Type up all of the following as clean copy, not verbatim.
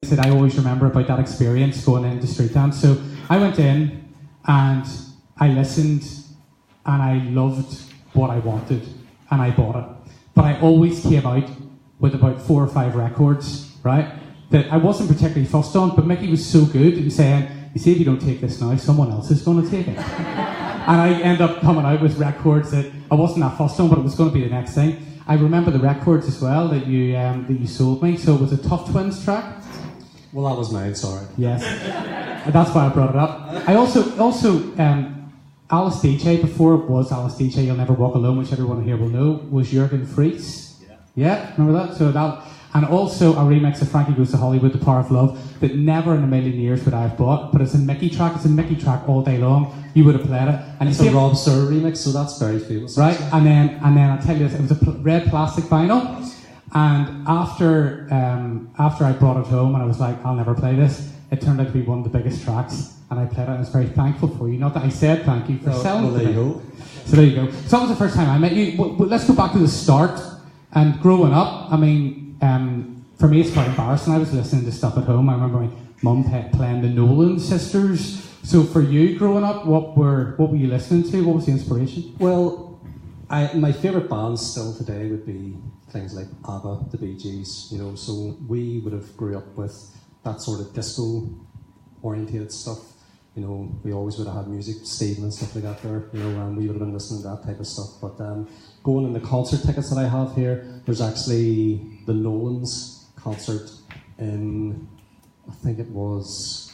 that I always remember about that experience going into street dance. So I went in and I listened and I loved what I wanted and I bought it. But I always came out with about 4 or 5 records, right, that I wasn't particularly fussed on, but Micky was so good in saying, you see, if you don't take this now, someone else is going to take it. And I end up coming out with records that I wasn't that fussed on, but it was going to be the next thing. I remember the records as well that you sold me. So it was a Tough Twins track. Well, that was mine, sorry. Yes, that's why I brought it up. I also Alice DJ, before it was Alice DJ, You'll Never Walk Alone, which everyone here will know, was Jürgen Fries. Yeah, remember that? So that, and also a remix of Frankie Goes to Hollywood, The Power of Love, that never in a million years would I have bought, but it's a Micky track. It's a Micky track all day long. You would have played it. And it's a Rob Sir remix, so that's very famous. Right, and then I'll tell you this, it was a red plastic vinyl. And after I brought it home and I was like, I'll never play this, it turned out to be one of the biggest tracks, and I played it and I was very thankful for you. Not that I said thank you for selling it. There you go. So there you go. So that was the first time I met you. Well, let's go back to the start. And growing up, I mean, for me it's quite embarrassing. I was listening to stuff at home. I remember my mum playing the Nolan Sisters. So for you growing up, what were you listening to? What was the inspiration? Well, my favourite bands still today would be things like ABBA, the Bee Gees, you know, so we would have grew up with that sort of disco orientated stuff, you know, we always would have had music, Steven and stuff like that there, you know, and we would have been listening to that type of stuff. But going in the concert tickets that I have here, there's actually the Nolans concert in, I think it was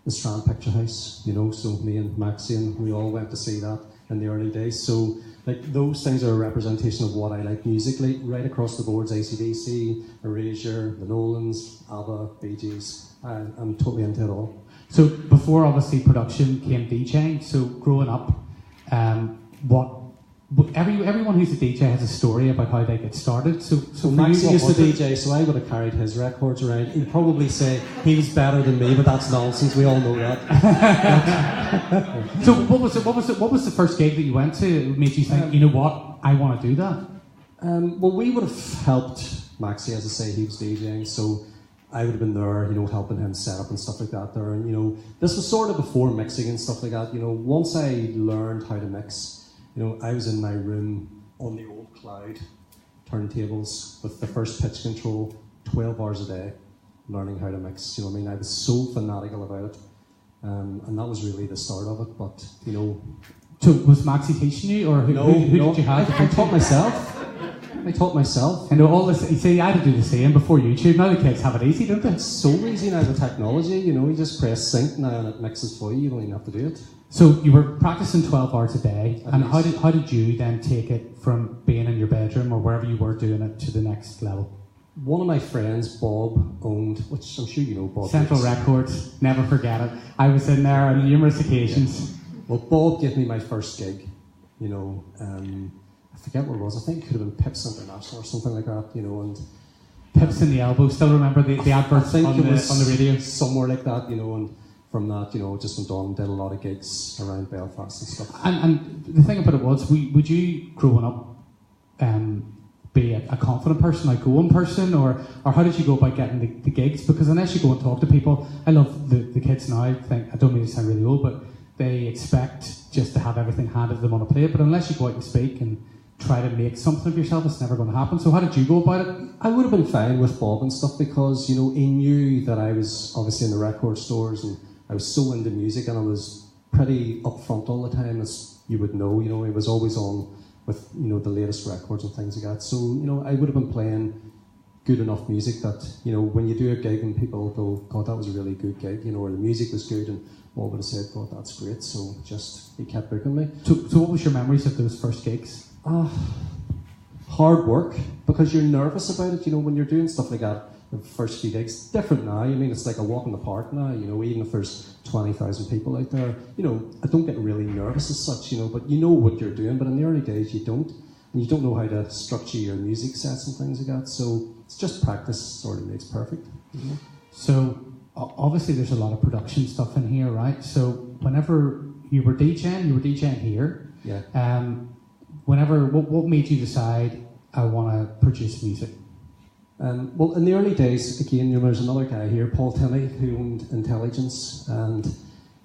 the Strand Picture House, you know, so me and Maxine, we all went to see that in the early days. So like those things are a representation of what I like musically, right across the boards, AC/DC, Erasure, the Nolans, ABBA, Bee Gees. I'm totally into it all. So before obviously production came DJing, so growing up, everyone who's a DJ has a story about how they get started. So Maxie used to DJ, so I would have carried his records around. He'd probably say he's better than me, but that's nonsense. We all know that. So what was the first gig that you went to that made you think, you know what, I want to do that? Well, we would have helped Maxie, as I say, he was DJing, so I would have been there, you know, helping him set up and stuff like that there. And you know, this was sort of before mixing and stuff like that. You know, once I learned how to mix, you know, I was in my room on the old Cloud turntables with the first pitch control, 12 hours a day, learning how to mix. You know what I mean? I was so fanatical about it. And that was really the start of it, but, you know... So was Maxie teaching you, or who did you have? I taught myself. I taught myself. And all this, you see, I had to do the same before YouTube. Now the kids have it easy, don't they? It's so easy now with technology, you know, you just press sync now and it mixes for you, you don't even have to do it. So you were practicing 12 hours a day, and how did you then take it from being in your bedroom or wherever you were doing it to the next level? One of my friends, Bob, owned, which I'm sure you know Bob. Central Records, never forget it. I was in there on numerous occasions. Yeah. Well, Bob gave me my first gig, you know, I forget what it was, I think it could have been Pips International or something like that, you know, and... Pips in the Elbow, still remember the adverts on the radio? Somewhere like that, you know, and from that, you know, just went on, did a lot of gigs around Belfast and stuff. And the thing about it was, would you, growing up, be a confident person, a going person, or how did you go about getting the gigs? Because unless you go and talk to people, I love the kids now, I don't mean to sound really old, but they expect just to have everything handed to them on a plate, but unless you go out and speak and try to make something of yourself, it's never going to happen. So how did you go about it? I would have been fine with Bob and stuff because, you know, he knew that I was obviously in the record stores and I was so into music and I was pretty upfront all the time, as you would know, you know, he was always on with, you know, the latest records and things like that. So, you know, I would have been playing good enough music that, you know, when you do a gig and people go, God, that was a really good gig, you know, or the music was good, and Bob would have said, God, that's great. So he kept booking me. So what was your memories of those first gigs? Hard work, because you're nervous about it, you know, when you're doing stuff like that, the first few gigs, different now, I mean, it's like a walk in the park now, you know, even if there's 20,000 people out there, you know, I don't get really nervous as such, you know, but you know what you're doing, but in the early days you don't, and you don't know how to structure your music sets and things like that, so it's just practice sort of makes perfect, you know? So, obviously there's a lot of production stuff in here, right? So, whenever you were DJing here, yeah. What made you decide I want to produce music? Well, in the early days, again, there's another guy here, Paul Tinney, who owned Intelligence, and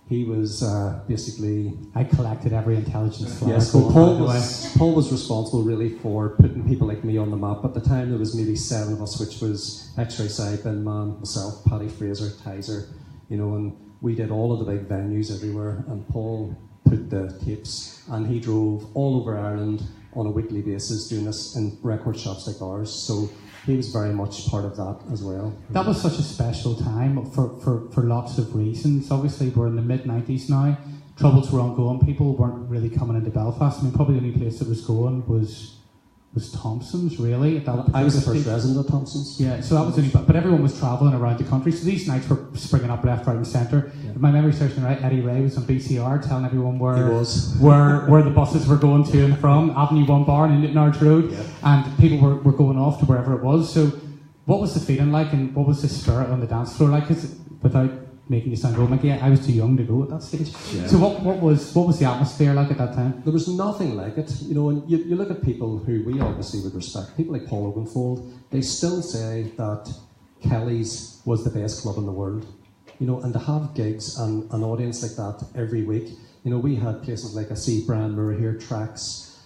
he was basically... I collected every Intelligence flyer. Yes, well, Paul was responsible really for putting people like me on the map. At the time, there was maybe 7 of us, which was X-Ray Side, Bin Man, myself, Paddy Fraser, Tizer, and we did all of the big venues everywhere, and Paul put the tapes, and he drove all over Ireland on a weekly basis doing this in record shops like ours. So he was very much part of that as well. That was such a special time for lots of reasons. Obviously, we're in the mid-90s now. Troubles were ongoing. People weren't really coming into Belfast. I mean, probably the only place that was going was Thompson's, really. I was the first resident of Thompson's. Yeah, so that was only... But everyone was travelling around the country. So these nights were springing up left, right and centre. Yeah. If my memory serves me right, Eddie Ray was on BCR telling everyone where the buses were going to and from. Avenue 1 bar in Newton Arch Road. Yeah. And people were going off to wherever it was. So what was the feeling like, and what was the spirit on the dance floor like? Because without making you sound old, Mickey, I was too young to go at that stage. Yeah. So what was the atmosphere like at that time? There was nothing like it, and you look at people who we obviously would respect, people like Paul Oakenfold, they still say that Kelly's was the best club in the world, and to have gigs and an audience like that every week, we had places like, I see Brian Moore here, Tracks,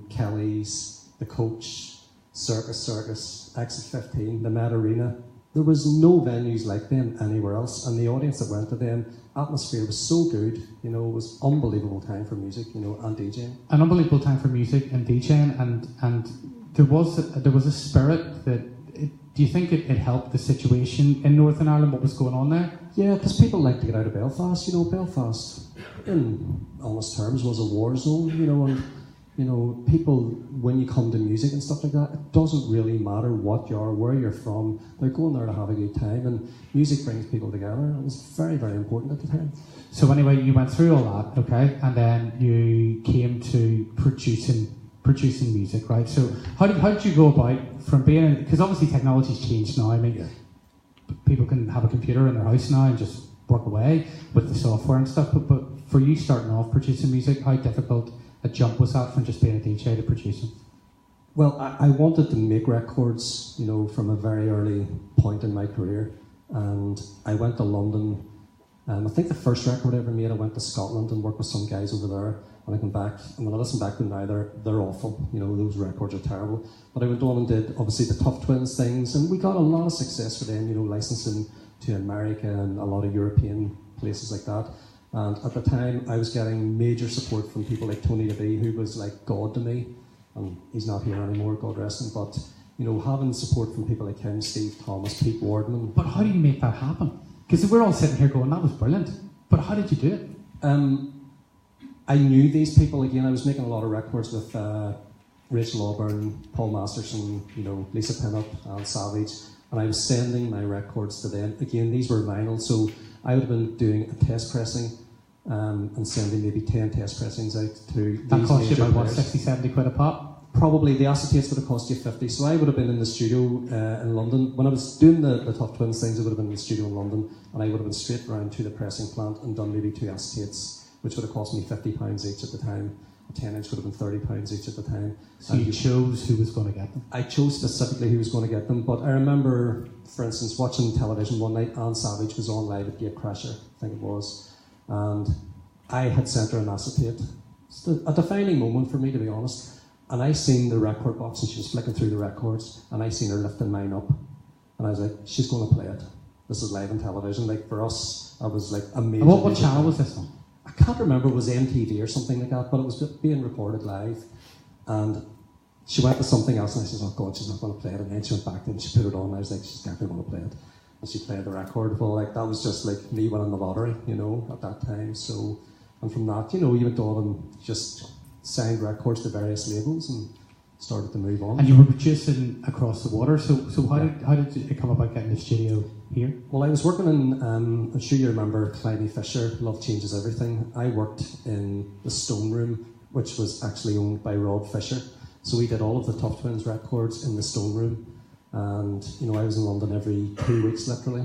Kelly's, The Coach, Circus, Exit 15, the Met Arena. There was no venues like them anywhere else, and the audience that went to them, atmosphere was so good, it was unbelievable time for music, and DJing. An unbelievable time for music and DJing, and there was a spirit that, do you think it helped the situation in Northern Ireland, what was going on there? Yeah, because people like to get out of Belfast, Belfast, in honest terms, was a war zone, and people, when you come to music and stuff like that, it doesn't really matter what you are, where you're from. They're going there to have a good time, and music brings people together. It was very, very important at the time. So anyway, you went through all that, okay, and then you came to producing music, right? So how did you go about from being, because obviously technology's changed now. I mean, people can have a computer in their house now and just work away with the software and stuff. But for you starting off producing music, how difficult a jump was that from just being a DJ to producing? Well, I wanted to make records, from a very early point in my career, and I went to London. I think the first record I ever made, I went to Scotland and worked with some guys over there. And I come back, and when I listen back to them now, they're awful. Those records are terrible. But I went on and did obviously the Tough Twins things, and we got a lot of success for them. Licensing to America and a lot of European places like that. And at the time, I was getting major support from people like Tony DeVee, who was like God to me. And he's not here anymore, God rest him. But, having support from people like him, Steve Thomas, Pete Wardman. But how do you make that happen? Because we're all sitting here going, that was brilliant. But how did you do it? I knew these people again. I was making a lot of records with Rachel Auburn, Paul Masterson, Lisa Pinup, and Savage. And I was sending my records to them. Again, these were vinyl, so I would have been doing a test pressing and sending maybe 10 test pressings out to that these cost you about, what, 60, 70 quid a pop? Probably. The acetates would have cost you 50. So I would have been in the studio in London. When I was doing the Tough Twins things, I would have been in the studio in London, and I would have been straight round to the pressing plant and done maybe 2 acetates, which would have cost me £50 each at the time. A 10-inch would have been £30 each at the time. So you chose who was going to get them? I chose specifically who was going to get them, but I remember, for instance, watching television one night, Anne Savage was on live at Gatecrasher, I think it was, and I had sent her an acetate. It's a defining moment for me, to be honest. And I seen the record box, and she was flicking through the records, and I seen her lifting mine up, and I was like, she's going to play it. This is live on television. Like, for us, I was like amazing. And what channel was this on? I can't remember, it was MTV or something like that, but it was being recorded live. And she went to something else, and I said, oh God, she's not going to play it. And then she went back to it and she put it on, and I was like, she's definitely going to play it. And she played the record. Well, like, that was just like me winning the lottery, at that time. So, and from that, you went on and just signed records to various labels and started to move on. And you were producing across the water, so how did it come about getting the studio here? Well, I was working in, I'm sure you remember Clyde Fisher, Love Changes Everything. I worked in the Stone Room, which was actually owned by Rod Fisher. So we did all of the Tough Twins records in the Stone Room. And, I was in London every 2 weeks, literally,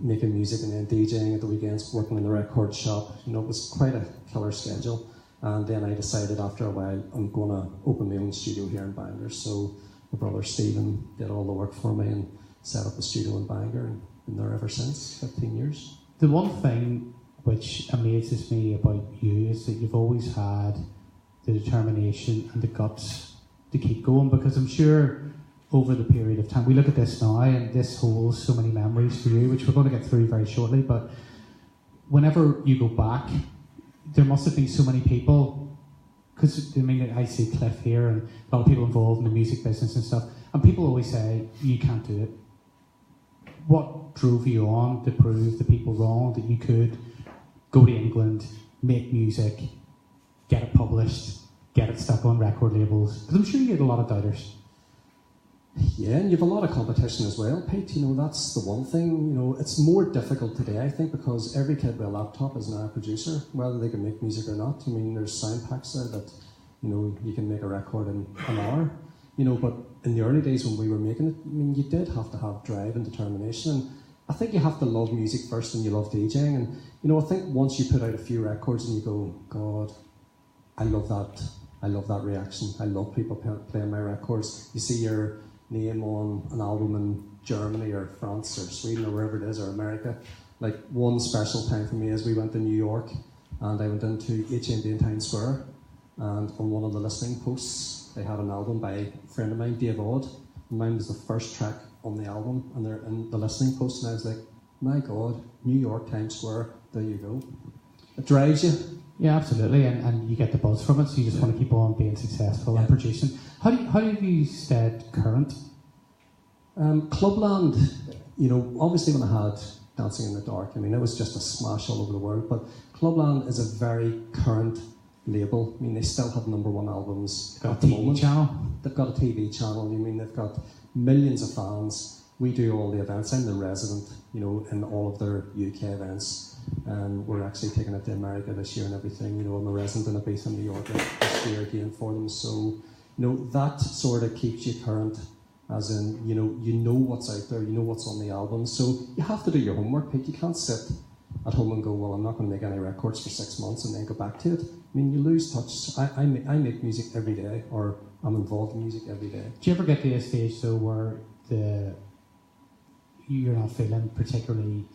making music and then DJing at the weekends, working in the record shop. It was quite a killer schedule. And then I decided after a while, I'm going to open my own studio here in Bangor. So my brother Stephen did all the work for me and set up the studio in Bangor, and been there ever since, 15 years. The one thing which amazes me about you is that you've always had the determination and the guts to keep going, because I'm sure over the period of time, we look at this now and this holds so many memories for you, which we're going to get through very shortly, but whenever you go back, there must have been so many people, because I mean, I see Cliff here and a lot of people involved in the music business and stuff, and people always say, you can't do it. What drove you on to prove the people wrong that you could go to England, make music, get it published, get it stuck on record labels? Because I'm sure you had a lot of doubters. Yeah, and you have a lot of competition as well, Pete. You know, that's the one thing. You know, it's more difficult today, I think, because every kid with a laptop is now a producer, whether they can make music or not. I mean, there's sound packs there that, you know, you can make a record in an hour. You know, but in the early days when we were making it, I mean, you did have to have drive and determination. And I think you have to love music first and you love DJing. And, you know, I think once you put out a few records and you go, God, I love that reaction. I love people playing my records. You see your name on an album in Germany or France or Sweden or wherever it is, or America. Like, one special time for me is we went to New York and I went into HMV in Times Square, and on one of the listening posts they had an album by a friend of mine, Dave Odd, and mine was the first track on the album, and they're in the listening post, and I was like, my God, New York, Times Square, there you go. It drives you. Yeah, absolutely, and you get the buzz from it, so you just want to keep on being successful and producing. How have you stayed current? Clubland, you know, obviously when I had Dancing in the Dark, I mean, it was just a smash all over the world, but Clubland is a very current label. I mean, they still have #1 albums Got a TV channel? They've got a TV channel. I mean, they've got millions of fans. We do all the events. I'm the resident, you know, in all of their UK events. And we're actually taking it to America this year and everything. You know, I'm a resident in Ibiza, New York this year again for them. So, you know, that sort of keeps you current, as in, you know what's out there, you know what's on the album. So you have to do your homework, Pete. You can't sit at home and go, well, I'm not going to make any records for 6 months and then go back to it. I mean, you lose touch. I make music every day, or I'm involved in music every day. Do you ever get to a stage, though, where you're not feeling particularly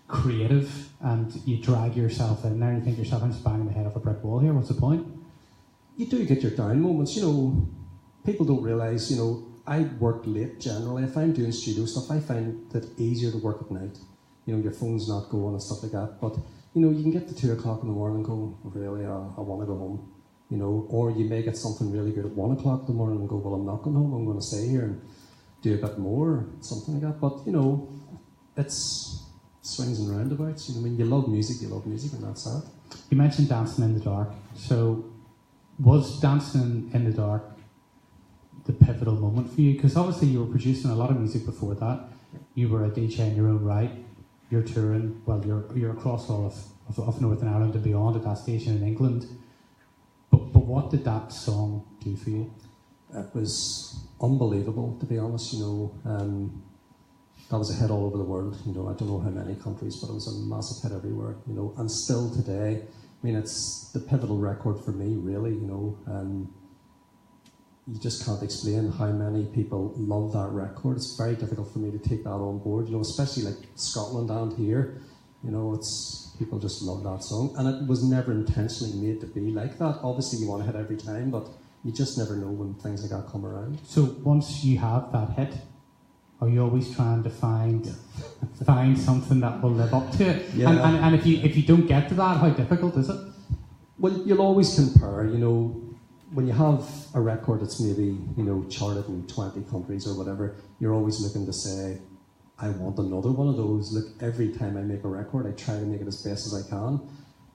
creative and you drag yourself in there and you think to yourself, I'm just banging my head off a brick wall here, what's the point? You do get your down moments. You know, people don't realise, you know, I work late generally. If I'm doing studio stuff, I find that easier to work at night. You know, your phone's not going and stuff like that. But, you know, you can get to 2 o'clock in the morning and go, really, I want to go home. You know, or you may get something really good at 1 o'clock in the morning and go, well, I'm not going home, I'm going to stay here and do a bit more, something like that. But, you know, it's swings and roundabouts. You know, I mean, you love music, and that's that. You mentioned Dancing in the Dark. So, was Dancing in the Dark the pivotal moment for you? Because obviously you were producing a lot of music before that. You were a DJ in your own right. You're touring, well, you're across all of Northern Ireland and beyond at that station in England. But what did that song do for you? It was unbelievable, to be honest. You know, that was a hit all over the world. You know, I don't know how many countries, but it was a massive hit everywhere. You know, and still today, I mean, it's the pivotal record for me, really. You know, you just can't explain how many people love that record. It's very difficult for me to take that on board. You know, especially like Scotland and here. You know, it's people just love that song, and it was never intentionally made to be like that. Obviously, you want to hit every time, but you just never know when things like that come around. So once you have that hit, are you always trying to find something that will live up to it? Yeah. And if you don't get to that, how difficult is it? Well, you'll always compare. You know, when you have a record that's maybe, you know, charted in 20 countries or whatever, you're always looking to say, I want another one of those. Look, every time I make a record, I try to make it as best as I can.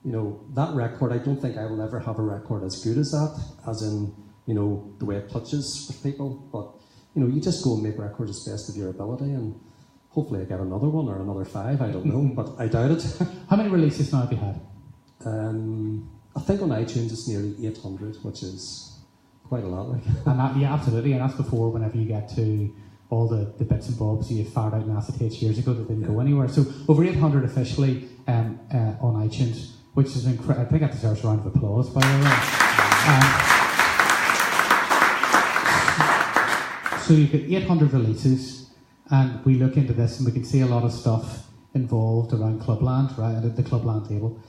You know, that record, I don't think I will ever have a record as good as that, as in, you know, the way it touches with people. But, you know, you just go and make records as best of your ability, and hopefully I get another one or another 5, I don't know, but I doubt it. How many releases now have you had? I think on iTunes it's nearly 800, which is quite a lot. Like. And that, yeah, absolutely, and that's before whenever you get to all the bits and bobs you fired out in acetate years ago that didn't go anywhere. So over 800 officially on iTunes, which is incredible. I think that deserves a round of applause, by the way. So you've got 800 releases, and we look into this and we can see a lot of stuff involved around Clubland, right, at the Clubland label.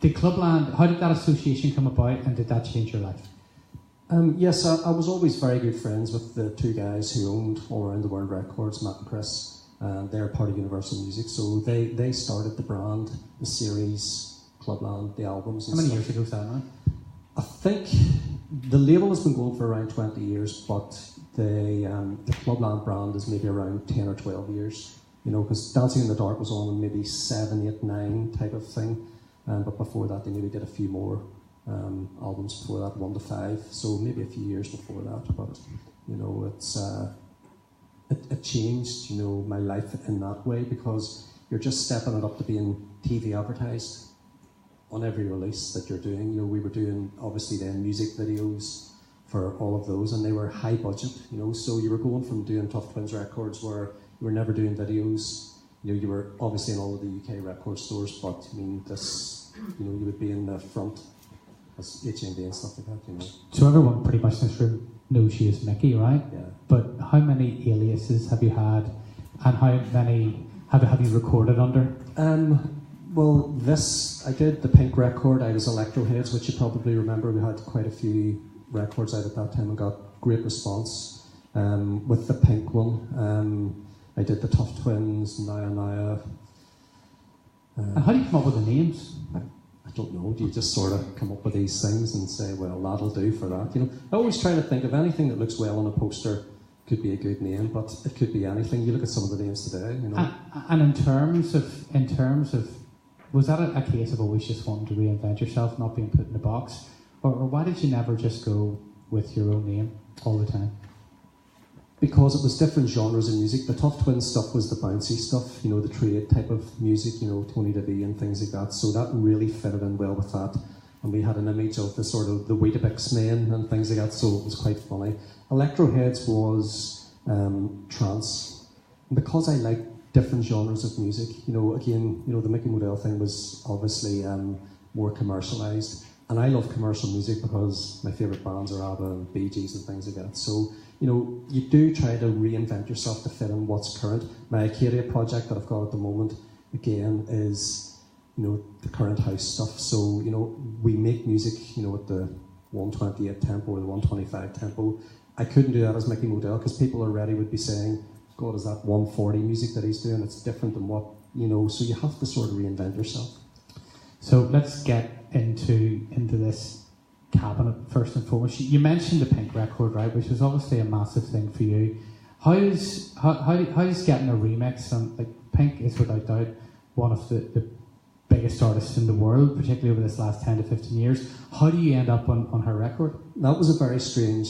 Did Clubland, how did that association come about, and did that change your life? Yes, I was always very good friends with the two guys who owned All Around the World Records, Matt and Chris. They're part of Universal Music, so they started the brand, the series, Clubland, the albums. And how many stuff. years ago was that now? I think the label has been going for around 20 years, but the Clubland brand is maybe around 10 or 12 years. You know, because Dancing in the Dark was on maybe 7, 8, 9 type of thing. But before that, they maybe did a few more albums before that, 1 to 5. So maybe a few years before that. But you know, it changed, you know, my life in that way, because you're just stepping it up to being TV advertised on every release that you're doing. You know, we were doing obviously then music videos for all of those, and they were high budget. You know, so you were going from doing Tough Twins records where you were never doing videos. You know, you were obviously in all of the UK record stores, but I mean, this, you know, you would be in the front as HMV and stuff like that, you know. So everyone pretty much in this room knows you as Micky, right? Yeah. But how many aliases have you had, and how many have you recorded under? Well, I did the Pink record. I was Electroheads, which you probably remember. We had quite a few records out at that time and got great response. With the Pink one, I did the Tough Twins, Naya. And how do you come up with the names? I don't know. Do you just sort of come up with these things and say, well, that'll do for that? You know, I always try to think of anything that looks well on a poster could be a good name, but it could be anything. You look at some of the names today, you know. And in terms of, was that a case of always just wanting to reinvent yourself, not being put in a box, or why did you never just go with your own name all the time? Because it was different genres of music. The Tough Twins stuff was the bouncy stuff, you know, the trade type of music, you know, Tony DeVee and things like that. So that really fitted in well with that. And we had an image of the sort of the Weetabix men and things like that, so it was quite funny. Electroheads was trance. And because I like different genres of music, you know, again, you know, the Micky Modelle thing was obviously more commercialised. And I love commercial music because my favourite bands are ABBA and Bee Gees and things like that. So, you know, you do try to reinvent yourself to fit in what's current. My Acadia project that I've got at the moment, again, is, you know, the current house stuff. So, you know, we make music, you know, at the 128 tempo or the 125 tempo. I couldn't do that as Micky Modelle because people already would be saying, God, is that 140 music that he's doing? It's different than what, you know, so you have to sort of reinvent yourself. So let's get into this cabinet first and foremost. You mentioned the Pink record, right, which was obviously a massive thing for you. How's getting a remix? And like Pink is without doubt one of the biggest artists in the world, particularly over this last 10 to 15 years. How do you end up on her record? That was a very strange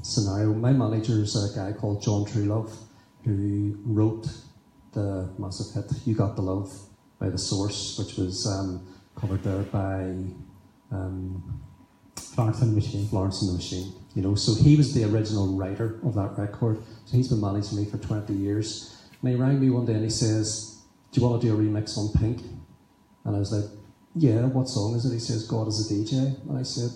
scenario. My manager's a guy called John Truelove, who wrote the massive hit You Got the Love by The Source, which was covered there by Florence and the Machine. Florence and the Machine. You know, so he was the original writer of that record. So he's been managing me for 20 years. And he rang me one day and he says, do you want to do a remix on Pink? And I was like, yeah, what song is it? He says, God is a DJ. And I said,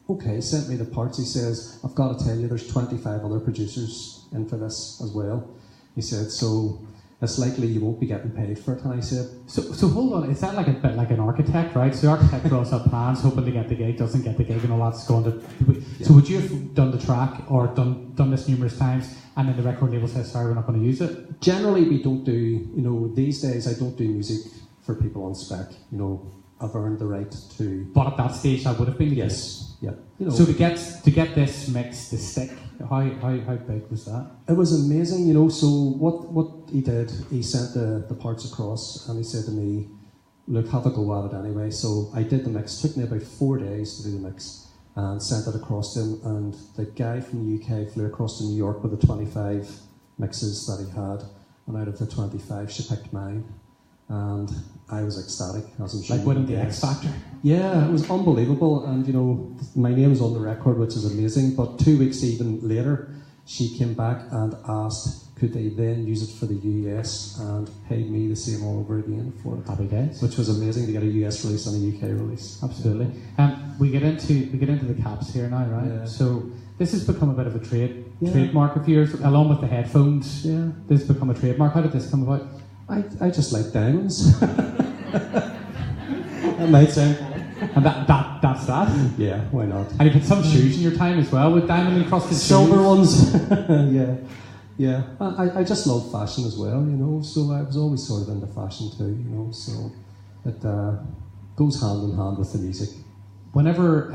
okay, sent me the parts. He says, I've got to tell you, there's 25 other producers in for this as well. He said, so it's likely you won't be getting paid for it. And I said, so hold on, is that like a bit like an architect, right? So the architect draws up plans, hoping to get the gig, doesn't get the gig, and all that's going to. Yeah. So would you have done the track or done this numerous times, and then the record label says, sorry, we're not going to use it? Generally, we don't do. You know, these days I don't do music for people on spec. You know, I've earned the right to. But at that stage, that would have been the case. Yes. Yeah. You know, so to get this mix to stick, how big was that? It was amazing, you know. So what he did, he sent the parts across, and he said to me, "Look, have a go at it anyway." So I did the mix. It took me about 4 days to do the mix, and sent it across to him. And the guy from the UK flew across to New York with the 25 mixes that he had, and out of the 25, she picked mine. And I was ecstatic, as I'm sure. Like winning the X Factor? Yeah, it was unbelievable. And, you know, my name is on the record, which is amazing. But 2 weeks even later, she came back and asked, could they then use it for the US, and paid me the same all over again for it. Happy days. Which was amazing to get a US release and a UK release. Absolutely. We get into the caps here now, right? Yeah. So this has become a bit of a trademark of yours, along with the headphones. Yeah. This has become a trademark. How did this come about? I just like diamonds. That might sound. And that's that. Yeah, why not? And you put some shoes in your time as well with diamond encrusted Silver shoes. ones. Yeah. I just love fashion as well, so I was always sort of into fashion too, so it goes hand in hand with the music. Whenever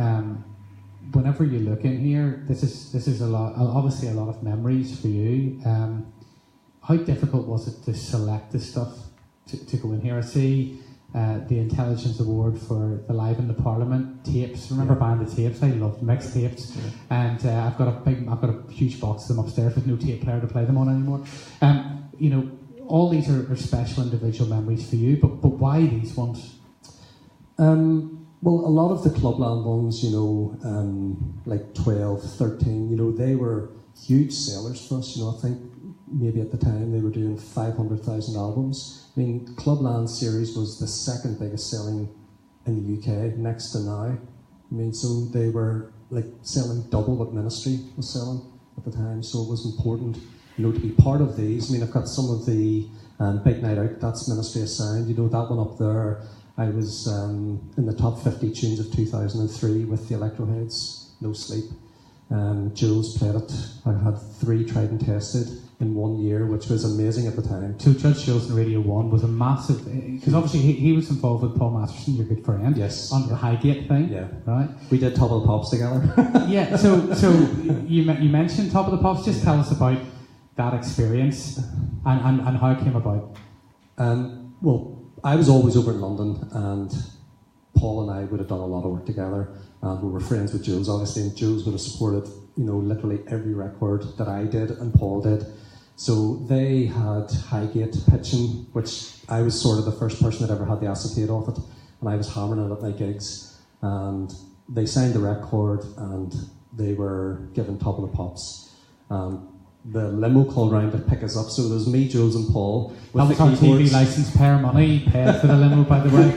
you look in here, this is a lot, obviously a lot of memories for you. How difficult was it to select the stuff to go in here? I see the Intelligence Award for the Live in the Parliament tapes. Remember buying the tapes? I loved mixed tapes, and I've got a huge box of them upstairs with no tape player to play them on anymore. All these are special individual memories for you, but why these ones? Well, a lot of the Clubland ones, like 12, 13, they were huge sellers for us. I think maybe at the time they were doing 500,000 albums. I mean, Clubland series was the second biggest selling in the UK, next to Now. I mean, so they were like selling double what Ministry was selling at the time. So it was important, to be part of these. I mean, I've got some of the Big Night Out, that's Ministry of Sound. That one up there. I was in the top 50 tunes of 2003 with the Electroheads, No Sleep. Jules played it. I had 3 tried and tested in 1 year, which was amazing at the time. So Judge Jules in Radio 1 was a massive, because obviously he was involved with Paul Masterson, your good friend. Yes. On the Highgate thing. Yeah. Right? We did Top of the Pops together. Yeah, so you mentioned Top of the Pops. Just tell us about that experience and how it came about. Well, I was always over in London, and Paul and I would have done a lot of work together. We were friends with Jules, obviously, and Jules would have supported, literally every record that I did and Paul did. So they had Highgate pitching, which I was sort of the first person that ever had the acetate off it, and I was hammering it at my gigs. And they signed the record, and they were given Top of the Pops. The limo called round to pick us up, so there was me, Jules and Paul. That was our TV licence pair money, paid for the limo, by the way.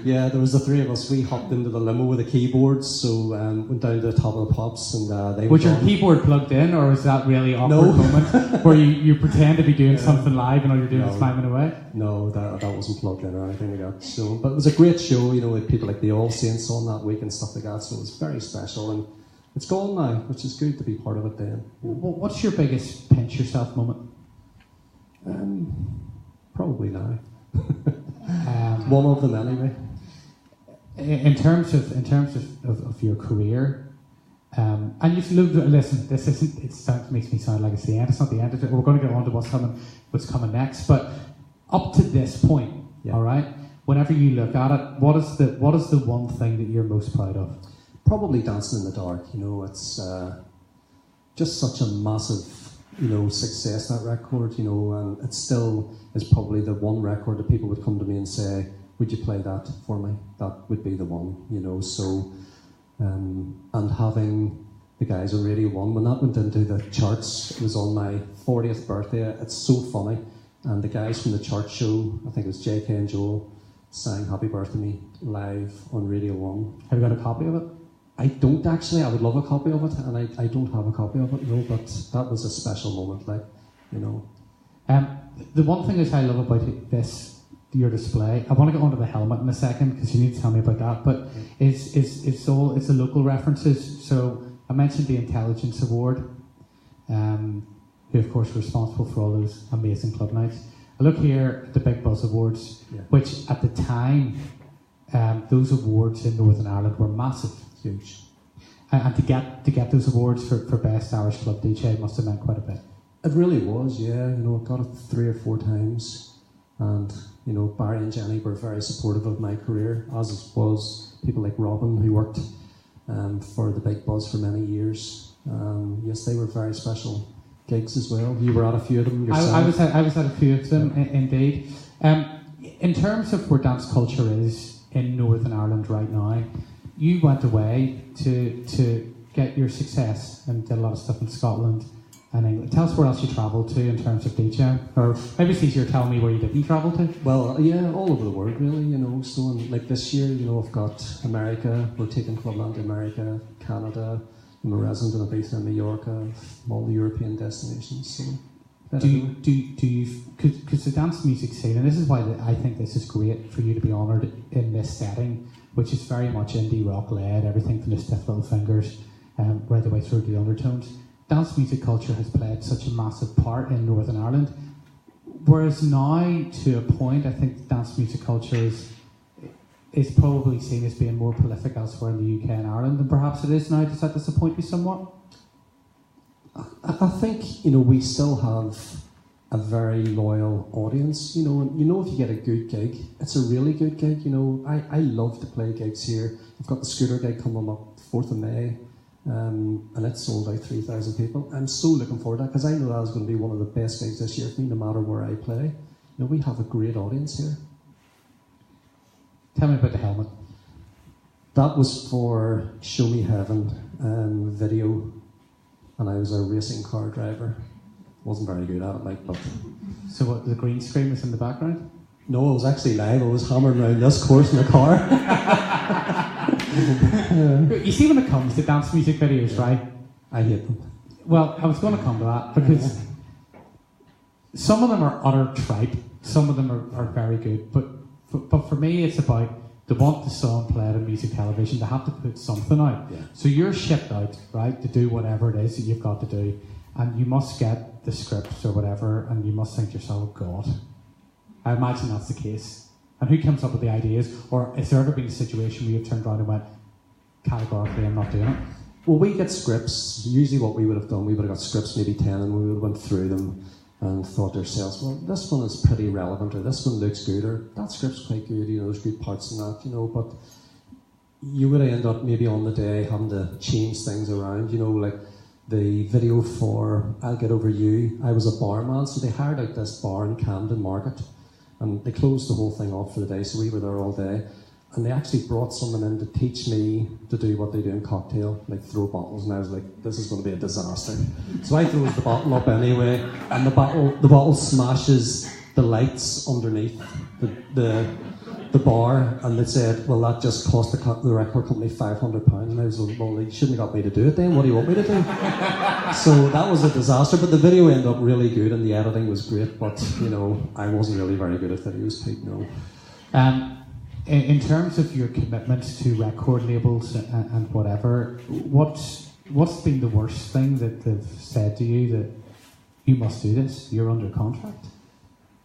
Yeah, there was the 3 of us. We hopped into the limo with the keyboards, so went down to the Top of the Pops, and they was your keyboard plugged in, or was that really awkward moment where you pretend to be doing something live and all you're doing is slamming away? No, that wasn't plugged in or anything like that. So, but it was a great show, with people like the All Saints on that week and stuff like that, so it was very special, and it's gone now, which is good to be part of it then. What's your biggest pinch yourself moment? Probably now. One of them anyway. In terms of your career, and you've looked. Listen, this isn't. It makes me sound like it's the end. It's not the end of it. We're going to get on to what's coming next. But up to this point, all right. Whenever you look at it, what is the one thing that you're most proud of? Probably Dancing in the Dark. It's just such a massive, success, that record. And it still is probably the one record that people would come to me and say, "Would you play that for me?" That would be the one. So, and having the guys on Radio 1, when that went into the charts, it was on my 40th birthday. It's so funny. And the guys from the chart show, I think it was JK and Joel, sang Happy Birthday to Me live on Radio 1. Have you got a copy of it? I don't actually. I would love a copy of it, and I don't have a copy of it, but that was a special moment, The one thing is I love about your display, I want to get onto the helmet in a second, because you need to tell me about that, but it's the local references. So I mentioned the Intelligence Award, who of course were responsible for all those amazing club nights. I look here at the Big Buzz Awards, which at the time, those awards in Northern Ireland were massive. Huge. And to get those awards for Best Irish Club DJ must have meant quite a bit. It really was, yeah. I got it 3 or 4 times, and Barry and Jenny were very supportive of my career, as was people like Robin, who worked for the Big Buzz for many years. Yes, they were very special gigs as well. You were at a few of them yourself. I was at a few of them, indeed. In terms of where dance culture is in Northern Ireland right now, you went away to get your success and did a lot of stuff in Scotland and England. Tell us where else you travelled to in terms of DJing, or maybe it's easier telling me where you didn't travel to. Well, yeah, all over the world really, So like this year, I've got America. We're taking Clubland to America, Canada, I'm a resident of Ibiza and Mallorca, all the European destinations. So do you, because the dance music scene, and this is why I think this is great for you to be honoured in this setting, which is very much indie rock led, everything from the Stiff Little Fingers right the way through to the Undertones. Dance music culture has played such a massive part in Northern Ireland, whereas now, to a point, I think dance music culture is probably seen as being more prolific elsewhere in the UK and Ireland than perhaps it is now. Does that disappoint you somewhat? I think, we still have a very loyal audience. If you get a good gig, it's a really good gig. I love to play gigs here. I've got the Scooter gig coming up 4th of May, and it's sold out 3,000 people. I'm so looking forward to that because I know that is going to be one of the best gigs this year for me, no matter where I play. We have a great audience here. Tell me about the helmet. That was for Show Me Heaven video, and I was a racing car driver. Wasn't very good at it, but... So what, the green screen was in the background? No, it was actually live. I was hammering around this course in the car. You see, when it comes to dance music videos, right? I hate them. Well, I was going to come to that, because some of them are utter tripe, some of them are very good, but for me it's about they want the song played on music television, they have to put something out. Yeah. So you're shipped out, right, to do whatever it is that you've got to do, and you must get the scripts or whatever, and you must think to yourself, oh God. I imagine that's the case. And who comes up with the ideas? Or has there ever been a situation where you've turned around and went, categorically, I'm not doing it? Well, we get scripts. Usually what we would have done, we would have got scripts, maybe 10, and we would have went through them and thought to ourselves, well, this one is pretty relevant, or this one looks good, or that script's quite good, there's good parts in that, but you would end up maybe on the day having to change things around, like the video for I'll Get Over You. I was a barman, so they hired out this bar in Camden Market, and they closed the whole thing off for the day, so we were there all day. And they actually brought someone in to teach me to do what they do in cocktail, like throw bottles, and I was like, this is going to be a disaster. So I throws the bottle up anyway, and the bottle smashes the lights underneath the bar, and they said, well, that just cost the record company £500. And I was like, well, they shouldn't have got me to do it then, what do you want me to do? So that was a disaster, but the video ended up really good, and the editing was great, but, I wasn't really very good at videos, Pete, no. In terms of your commitment to record labels and whatever, what's been the worst thing that they've said to you that you must do this, you're under contract?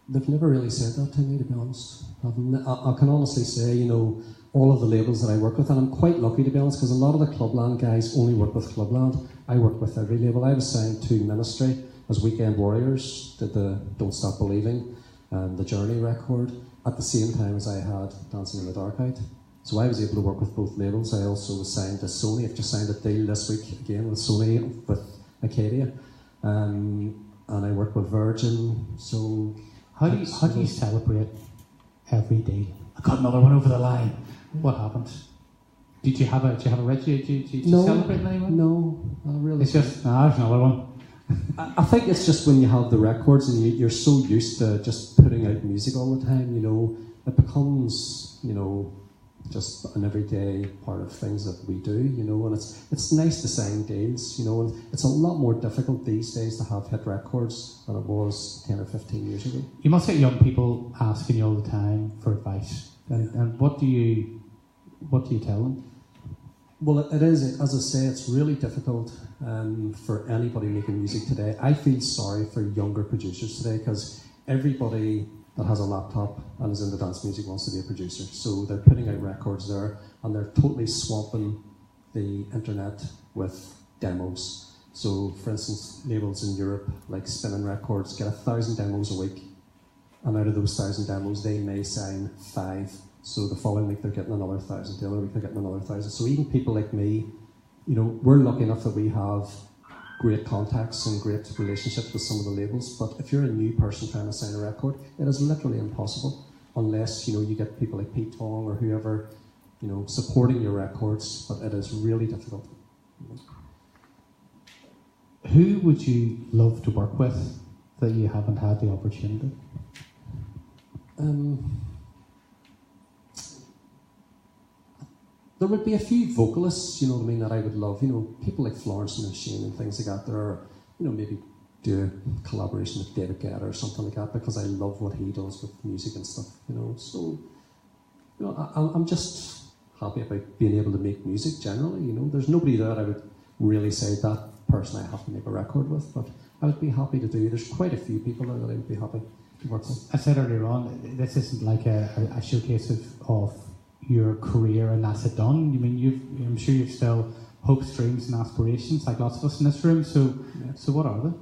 They've never really said that to me, to be honest. I can honestly say, all of the labels that I work with, and I'm quite lucky, to be honest, because a lot of the Clubland guys only work with Clubland. I work with every label. I was signed to Ministry as Weekend Warriors, did the Don't Stop Believing and the Journey record, at the same time as I had Dancing in the Dark out. So I was able to work with both labels. I also was signed to Sony. I've just signed a deal this week again with Sony, with Acadia. And I work with Virgin, so... How do you celebrate every day? I got another one over the line. What happened? Did you have a ritual? Did you celebrate anyone? No, not really. It's just, there's another one. I think it's just when you have the records and you're so used to just putting out music all the time, it becomes, just an everyday part of things that we do, and it's nice to sign deals, and it's a lot more difficult these days to have hit records than it was 10 or 15 years ago. You must get young people asking you all the time for advice, and what do you tell them? Well, it is, as I say, it's really difficult for anybody making music today. I feel sorry for younger producers today because everybody that has a laptop and is into dance music wants to be a producer. So they're putting out records there and they're totally swamping the internet with demos. So, for instance, labels in Europe, like Spinning Records, get 1,000 demos a week. And out of those 1,000 demos, they may sign 5. So the following week they're getting another 1,000, the other week they're getting another 1,000. So even people like me, we're lucky enough that we have great contacts and great relationships with some of the labels. But if you're a new person trying to sign a record, it is literally impossible unless you get people like Pete Tong or whoever supporting your records. But it is really difficult. Who would you love to work with that you haven't had the opportunity? there would be a few vocalists, you know what I mean, that I would love. You know, people like Florence and Shane and things like that. There are, you know, maybe do a collaboration with David Guetta or something like that, because I love what he does with music and stuff. You know, so you know, I'm just happy about being able to make music generally. You know, there's nobody there that I would really say that person I have to make a record with, but I would be happy to do. There's quite a few people there that I would be happy to work with. I said earlier on, this isn't like a showcase of your career and that's it done. You mean I'm sure you've still hopes, dreams, and aspirations, like lots of us in this room. So, yeah. So what are they?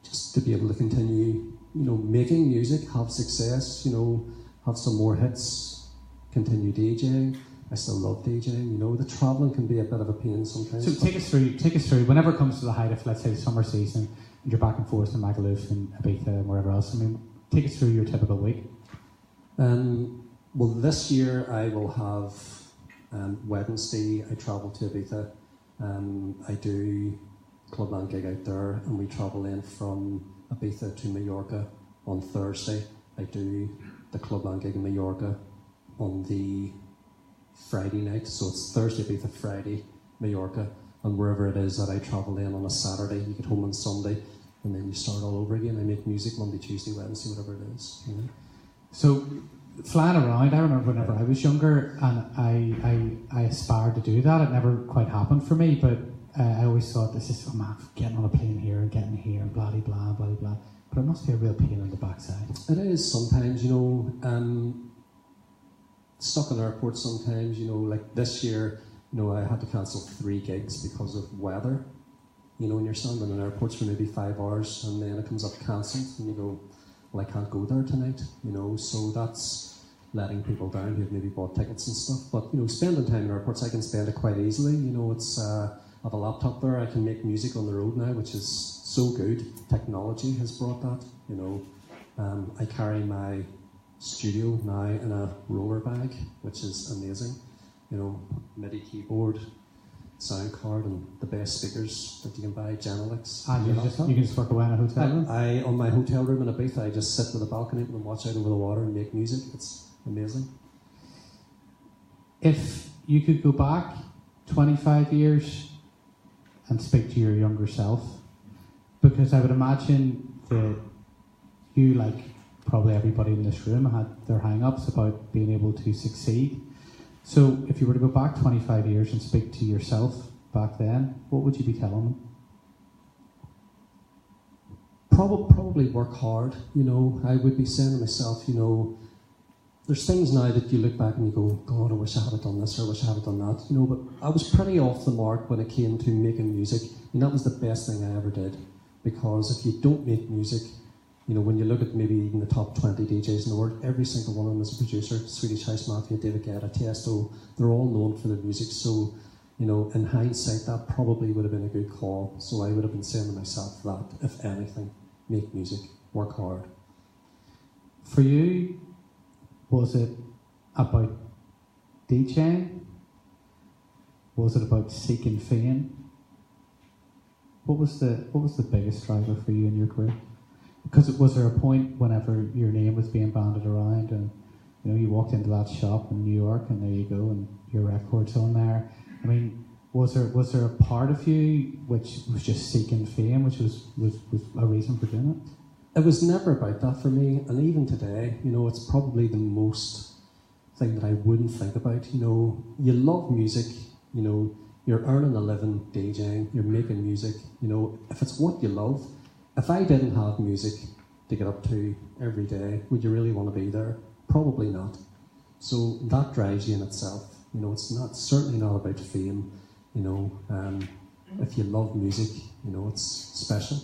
Just to be able to continue, you know, making music, have success, you know, have some more hits, continue DJing. I still love DJing. You know, the travelling can be a bit of a pain sometimes. So take us through. Whenever it comes to the height of, let's say, the summer season, and you're back and forth to Magaluf and Ibiza and wherever else. I mean, take us through your typical week. Well, this year I will have Wednesday. I travel to Ibiza. I do clubland gig out there, and we travel in from Ibiza to Mallorca on Thursday. I do the clubland gig in Mallorca on the Friday night, so it's Thursday, Ibiza, Friday, Mallorca, and wherever it is that I travel in on a Saturday, you get home on Sunday, and then you start all over again. I make music Monday, Tuesday, Wednesday, whatever it is. You know? So flying around, I remember whenever I was younger, and I aspired to do that. It never quite happened for me, but I always thought, this is, oh man, getting on a plane here and getting here and blah blah blah blah blah. But it must be a real pain in the backside. It is sometimes, you know. Stuck in airports sometimes, you know, like this year, you know, I had to cancel 3 gigs because of weather. You know, when you're standing in airports for maybe 5 hours and then it comes up cancelled and you go, well, I can't go there tonight, you know, so that's letting people down who've maybe bought tickets and stuff. But, you know, spending time in airports, I can spend it quite easily. You know, it's, I have a laptop there, I can make music on the road now, which is so good. Technology has brought that, you know. I carry my studio now in a roller bag, which is amazing. You know, MIDI keyboard, sound card, and the best speakers that you can buy, Genelix. And you can just work away in a hotel room? I on my hotel room in Ibiza, I just sit with a balcony and watch out over the water and make music. It's amazing. If you could go back 25 years and speak to your younger self, because I would imagine that you, like probably everybody in this room, had their hang-ups about being able to succeed. So if you were to go back 25 years and speak to yourself back then, what would you be telling them? Probably work hard, you know. I would be saying to myself, you know, there's things now that you look back and you go, God, I wish I had done this or I wish I had done that, you know, but I was pretty off the mark when it came to making music, and that was the best thing I ever did, because if you don't make music, you know, when you look at maybe even the top 20 DJs in the world, every single one of them is a producer. Swedish House Mafia, David Guetta, Tiesto, they're all known for their music. So, you know, in hindsight, that probably would have been a good call. So I would have been saying to myself that, if anything, make music, work hard. For you, was it about DJing? Was it about seeking fame? What was the biggest driver for you in your career? Because was there a point whenever your name was being banded around and, you know, you walked into that shop in New York and there you go and your record's on there? I mean, was there a part of you which was just seeking fame, which was a reason for doing it? It was never about that for me, and even today, you know, it's probably the most thing that I wouldn't think about. You know, you love music, you know, you're earning a living DJing, you're making music, you know, if it's what you love. If I didn't have music to get up to every day, would you really want to be there? Probably not. So that drives you in itself. You know, it's certainly not about fame. You know, if you love music, you know, it's special.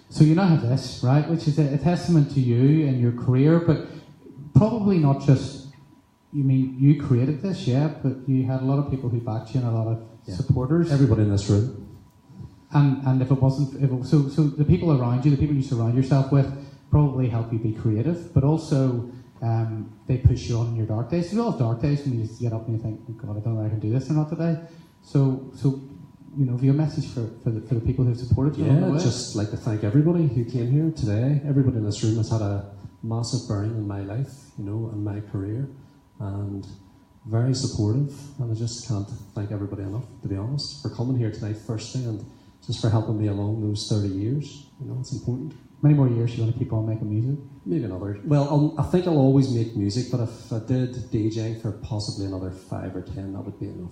So you now have this, right, which is a testament to you and your career, but probably not just, you mean, you created this, yeah, but you had a lot of people who backed you and a lot of supporters. Everybody in this room. And if it wasn't, so the people around you, the people you surround yourself with, probably help you be creative, but also they push you on in your dark days. So you all have dark days when you just get up and you think, oh God, I don't know if I can do this or not today. So you know, have you a message for the people who've supported you? Yeah, I'd just like to thank everybody who came here today. Everybody in this room has had a massive bearing in my life, you know, and my career. And very supportive, and I just can't thank everybody enough, to be honest, for coming here tonight firstly, and just for helping me along those 30 years. You know, it's important. Many more years you're going to keep on making music? Maybe another. Well, I think I'll always make music, but if I did DJing for possibly another 5 or 10, that would be enough.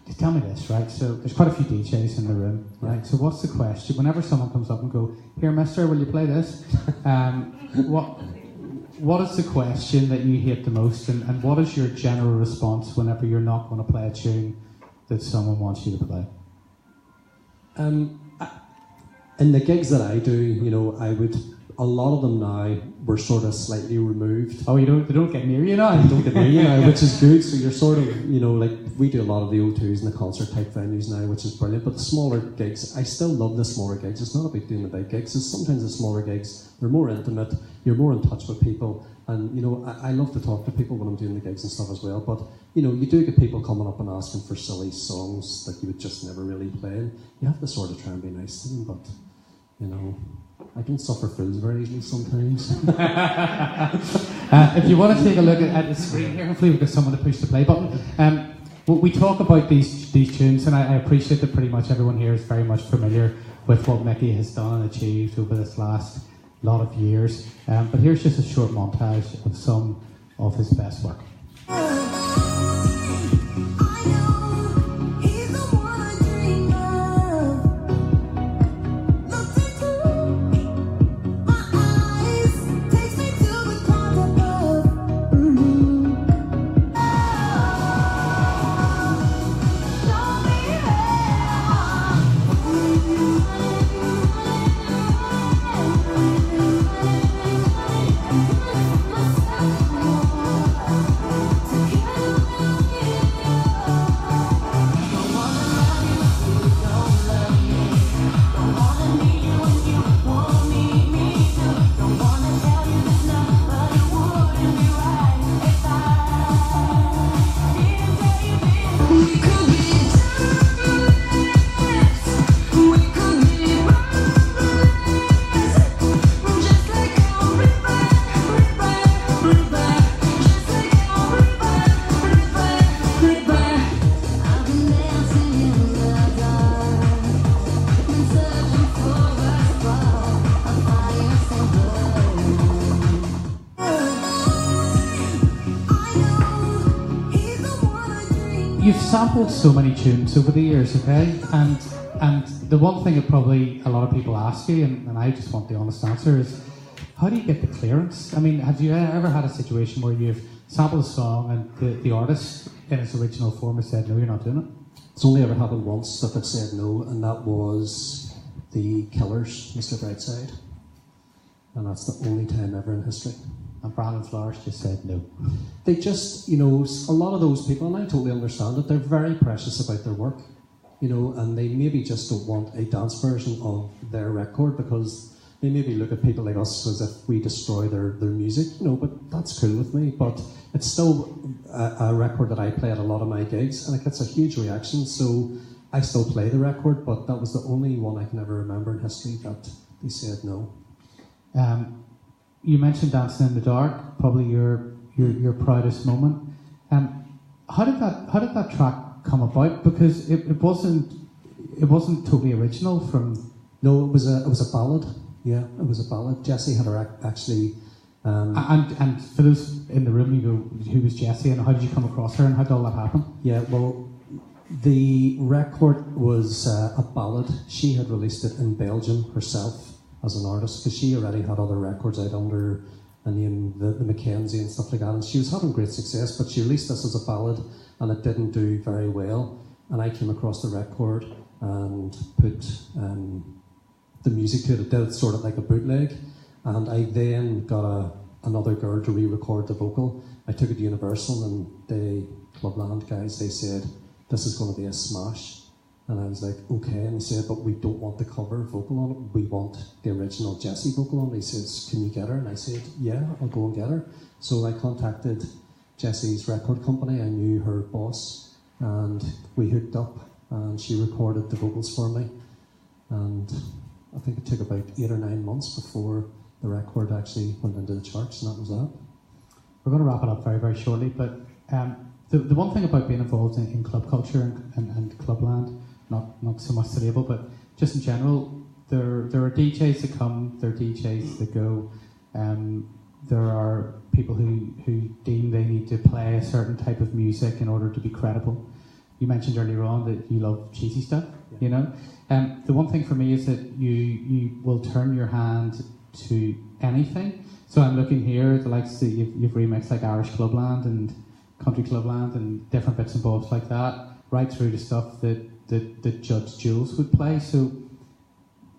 Just tell me this, right? So there's quite a few DJs in the room, right? Yeah. So what's the question? Whenever someone comes up and go, "Here, mister, will you play this?" What is the question that you hate the most, and what is your general response whenever you're not going to play a tune that someone wants you to play? In the gigs that I do, you know, a lot of them now were sort of slightly removed. Oh, they don't get near you now? They don't get near you now, which is good. So you're sort of, you know, like we do a lot of the O2s and the concert type venues now, which is brilliant. But the smaller gigs, I still love the smaller gigs. It's not about doing the big gigs. It's sometimes the smaller gigs, they're more intimate, you're more in touch with people. And, you know, I love to talk to people when I'm doing the gigs and stuff as well. But, you know, you do get people coming up and asking for silly songs that you would just never really play. And you have to sort of try and be nice to them, but, you know, I don't suffer fools very easily sometimes. If you want to take a look at the screen here, hopefully we've got someone to push the play button. We talk about these tunes, and I appreciate that pretty much everyone here is very much familiar with what Micky has done and achieved over this last lot of years. But here's just a short montage of some of his best work. You've sampled so many tunes over the years, okay? And the one thing that probably a lot of people ask you, and I just want the honest answer, is how do you get the clearance? I mean, have you ever had a situation where you've sampled a song and the artist in its original form has said, "No, you're not doing it"? It's only ever happened once that they've said no, and that was the Killers, Mr. Brightside. And that's the only time ever in history. And Brandon Flowers just said no. They just, you know, a lot of those people, and I totally understand it, they're very precious about their work, you know, and they maybe just don't want a dance version of their record because they maybe look at people like us as if we destroy their music, you know, but that's cool with me. But it's still a record that I play at a lot of my gigs, and it gets a huge reaction, so I still play the record, but that was the only one I can ever remember in history that they said no. You mentioned Dancing in the Dark, probably your proudest moment. How did that track come about? Because it wasn't totally original from. No, it was a ballad. Yeah, it was a ballad. Jessie had her actually. And for those in the room, you go, who was Jessie, and how did you come across her, and how did all that happen? Yeah, well, the record was a ballad. She had released it in Belgium herself as an artist, because she already had other records out under the name the Mackenzie and stuff like that, and she was having great success, but she released this as a ballad and it didn't do very well, and I came across the record and put the music to it. It did sort of like a bootleg, and I then got another girl to re-record the vocal. I took it to Universal, and the Clubland guys, they said, "This is going to be a smash." And I was like, okay. And he said, "But we don't want the cover vocal on it. We want the original Jessie vocal on it." He says, "Can you get her?" And I said, "Yeah, I'll go and get her." So I contacted Jessie's record company. I knew her boss, and we hooked up, and she recorded the vocals for me. And I think it took about 8 or 9 months before the record actually went into the charts, and that was that. We're going to wrap it up very, very shortly, but the one thing about being involved in club culture and clubland, not so much the label, but just in general, there are DJs that come, there are DJs that go. There are people who deem they need to play a certain type of music in order to be credible. You mentioned earlier on that you love cheesy stuff, you know. The one thing for me is that you will turn your hand to anything. So I'm looking here, the likes that you've remixed like Irish Clubland and Country Clubland and different bits and bobs like that, right through to stuff that Judge Jules would play. So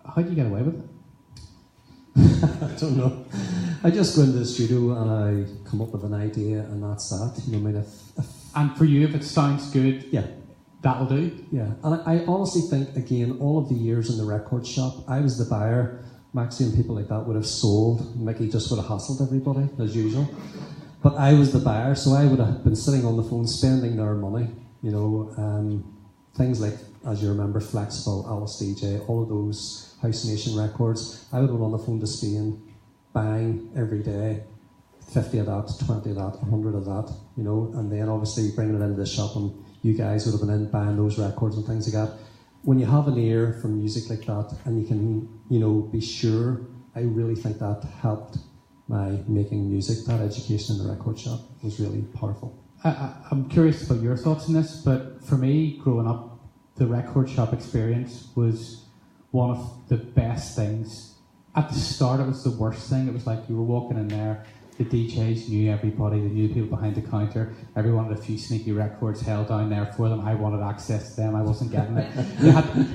how do you get away with it? I don't know. I just go into the studio and I come up with an idea, and that's that. You know, I mean, and for you, if it sounds good, yeah, that'll do. Yeah, and I honestly think, again, all of the years in the record shop, I was the buyer. Maxie and people like that would have sold. Micky just would have hassled everybody as usual. But I was the buyer, so I would have been sitting on the phone spending their money. You know, things like, as you remember, Flexible, Alice DJ, all of those House Nation records. I would have been on the phone to Spain, bang, every day, 50 of that, 20 of that, 100 of that, you know, and then obviously bringing it into the shop, and you guys would have been in buying those records and things like that. When you have an ear for music like that, and you can, you know, be sure, I really think that helped my making music. That education in the record shop was really powerful. I'm curious about your thoughts on this, but for me, growing up, the record shop experience was one of the best things. At the start, it was the worst thing. It was like you were walking in there, the DJs knew everybody, they knew the people behind the counter, everyone had a few sneaky records held down there for them. I wanted access to them, I wasn't getting it.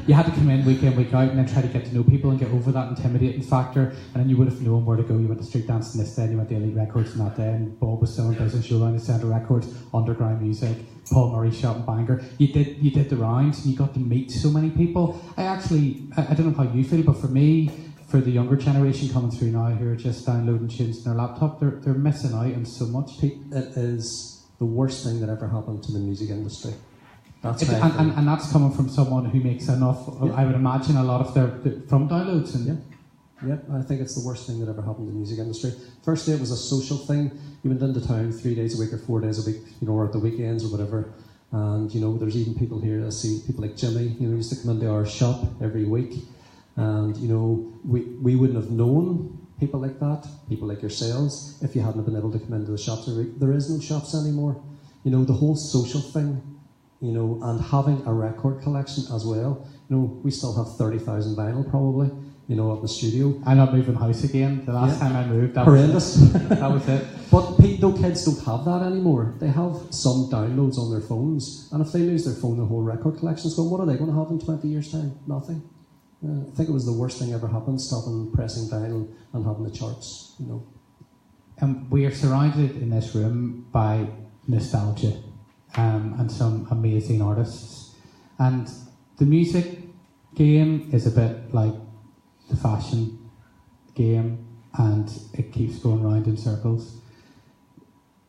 You had to come in week out and then try to get to know people and get over that intimidating factor, and then you would have known where to go. You went to street dancing this day, and you went to Elite Records on that day, and Bob was selling Business Showline at Centre Records, Underground Music, Paul Murray shop and Bangor. You did the rounds, and you got to meet so many people. I don't know how you feel, but for me, for the younger generation coming through now who are just downloading tunes on their laptop, they're missing out on so much. It is the worst thing that ever happened to the music industry. And that's coming from someone who makes enough, yeah. I would imagine, a lot of their from downloads. And yeah, I think it's the worst thing that ever happened to the music industry. Firstly, it was a social thing. You went into town 3 days a week or 4 days a week, you know, or at the weekends or whatever. And, you know, there's even people here, I see people like Jimmy, you know, used to come into our shop every week. And, you know, we wouldn't have known people like that, people like yourselves, if you hadn't been able to come into the shops every week. There is no shops anymore. You know, the whole social thing, you know, and having a record collection as well. You know, we still have 30,000 vinyl probably, you know, at the studio. I'm not moving house again. The last time I moved, that horrendous. That was it. But no, kids don't have that anymore. They have some downloads on their phones, and if they lose their phone, the whole record collection's gone. What are they going to have in 20 years' time? Nothing. I think it was the worst thing ever happened, stopping pressing vinyl and having the charts, you know. We are surrounded in this room by nostalgia and some amazing artists. And the music game is a bit like the fashion game, and it keeps going round in circles.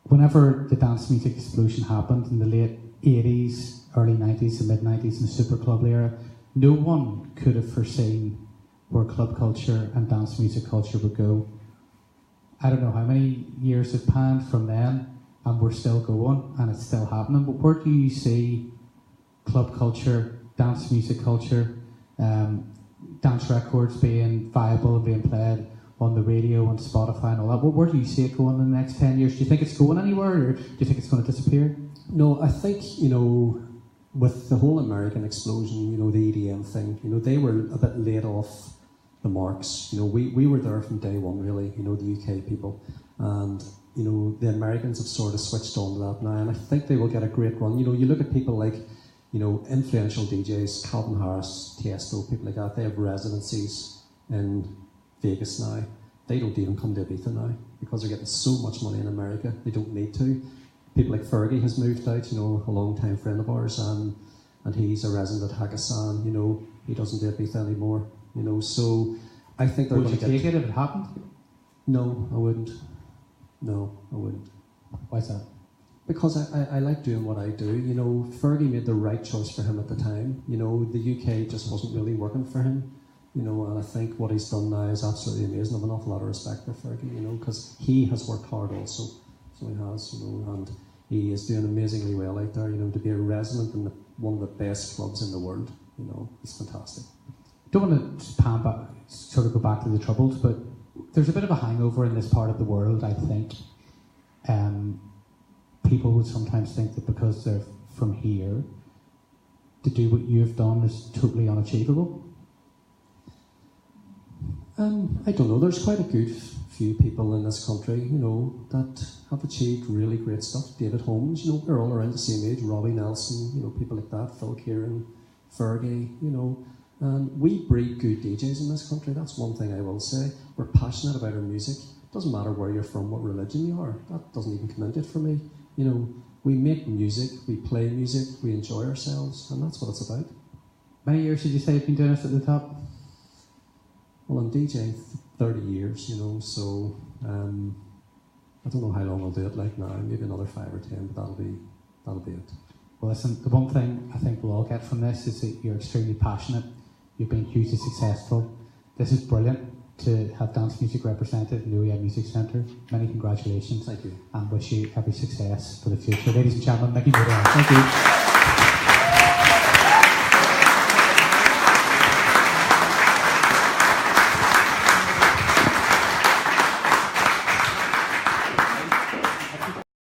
Whenever the dance music explosion happened in the late 80s, early 90s, and mid 90s in the super club era, no one could have foreseen where club culture and dance music culture would go. I don't know how many years have panned from then, and we're still going, and it's still happening. But where do you see club culture, dance music culture, dance records being viable and being played on the radio, on Spotify and all that? Where do you see it going in the next 10 years? Do you think it's going anywhere, or do you think it's going to disappear? No, I think, you know, with the whole American explosion, you know, the EDM thing, you know, they were a bit late off the marks. You know, we were there from day one, really, you know, the UK people. And, you know, the Americans have sort of switched on to that now, and I think they will get a great run. You know, you look at people like, you know, influential DJs, Calvin Harris, Tiesto, people like that, they have residencies in Vegas now. They don't even come to Ibiza now because they're getting so much money in America, they don't need to. People like Fergie has moved out, you know, a long-time friend of ours, and he's a resident at Hakkasan, you know, he doesn't do Ibiza anymore, you know, so I think they're going to get... Would you take it if it happened? No, I wouldn't. No, I wouldn't. Why's that? Because I like doing what I do, you know, Fergie made the right choice for him at the time, you know, the UK just wasn't really working for him, you know, and I think what he's done now is absolutely amazing. I have an awful lot of respect for Fergie, you know, because he has worked hard also. So he has, you know, and he is doing amazingly well out there. You know, to be a resident in one of the best clubs in the world, you know, he's fantastic. Don't want to just pan back, sort of go back to the Troubles, but there's a bit of a hangover in this part of the world, I think. People would sometimes think that because they're from here, to do what you've done is totally unachievable. I don't know, there's quite a good few people in this country, you know, that have achieved really great stuff. David Holmes, you know, they're all around the same age. Robbie Nelson, you know, people like that. Phil Kieran, Fergie, you know. And we breed good DJs in this country. That's one thing I will say. We're passionate about our music. It doesn't matter where you're from, what religion you are. That doesn't even come into it for me. You know, we make music, we play music, we enjoy ourselves, and that's what it's about. Many years did you say you've been doing this at the top? Well, I'm DJing 30 years, you know, so I don't know how long I'll do it like now, maybe another 5 or 10, but that'll be it. Well, listen, the one thing I think we'll all get from this is that you're extremely passionate, you've been hugely successful. This is brilliant to have dance music represented in the OEM Music Centre. Many congratulations. Thank you. And wish you every success for the future. Ladies and gentlemen, Micky Modelle. Thank you.